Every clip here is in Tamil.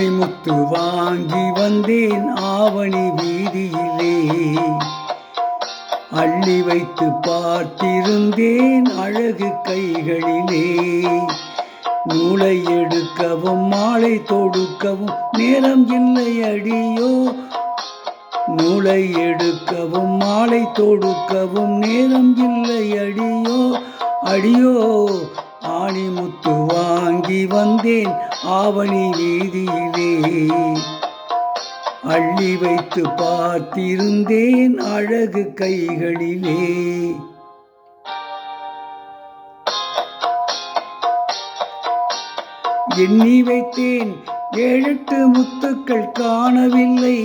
ஆணிமுத்து வாங்கி வந்தேன் ஆவணி வீதியிலே, அள்ளி வைத்து பார்த்திருந்தேன் அழகு கைகளிலே. நூலை எடுக்கவும் மாலை தொடுக்கவும் நேரம் இல்லை அடியோ, நூலை எடுக்கவும் மாலை தொடுக்கவும் நேரம் இல்லை அடியோ அடியோ. ஆணிமுத்து வாங்கி வந்தேன் ஆவணி வீதியிலே, அள்ளி வைத்து பார்த்திருந்தேன் அழகு கைகளிலே. எண்ணி வைத்தேன் 7-8 முத்துக்கள் காணவில்லை,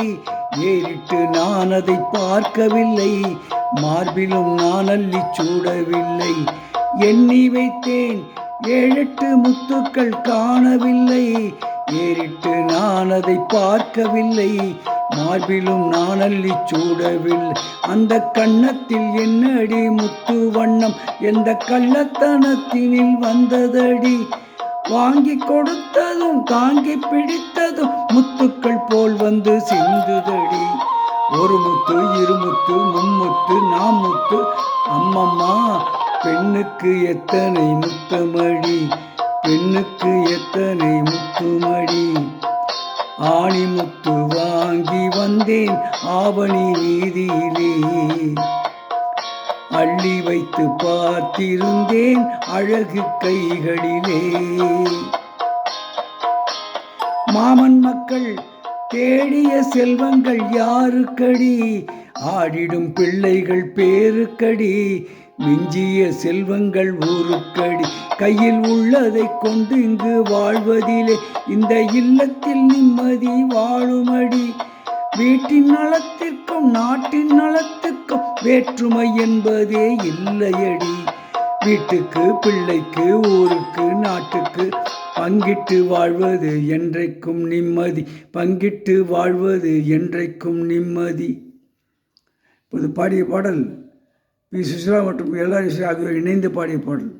ஏறிட்டு நான் அதை பார்க்கவில்லை, மார்பிலும் நான் அள்ளி சூடவில்லை. எண்ணி வைத்தேன் 7-8 முத்துக்கள் காணவில்லை, ஏறிட்டு நான் அதை பார்க்கவில்லை, மார்பிலும் நான் அள்ளி சூடவில்லை. அந்த கன்னத்தில் என்னடி முத்து வண்ணம், எந்த கள்ளத்தனத்தினில் வந்ததடி, வாங்கி கொடுத்ததும் தாங்கி பிடித்ததும் முத்துக்கள் போல் வந்து சிந்துதடி. ஒரு முத்து, இருமுத்து, மும்முத்து, நாமுத்து, அம்மம்மா பெண்ணுக்கு எத்தனை முத்தமடி, பெண்ணுக்கு எத்தனை முத்துமடி. ஆணிமுத்து வாங்கி வந்தேன் ஆவணி வீதியிலே, அள்ளி வைத்து பார்த்திருந்தேன் அழகு கைகளிலே. மாமன் மக்கள் தேடிய செல்வங்கள் யாருக்கடி, ஆடிடும் பிள்ளைகள் பேருக்கடி, மிஞ்சிய செல்வங்கள் ஊருக்கடி. கையில் உள்ளதை கொண்டு இங்கு வாழ்வதிலே இந்த இல்லத்தில் நிம்மதி வாழுமடி. வீட்டின் நலத்திற்கும் நாட்டின் நலத்துக்கும் வேற்றுமை என்பதே இல்லையடி. வீட்டுக்கு பிள்ளைக்கு ஊருக்கு நாட்டுக்கு பங்கிட்டு வாழ்வது என்றைக்கும் நிம்மதி, பங்கிட்டு வாழ்வது என்றைக்கும் நிம்மதி. இப்போது பாடிய பாடல் பி. சுசிலா மற்றும் எல்ஆர் இசை ஆகியோர் இணைந்து பாடிய பாடல்.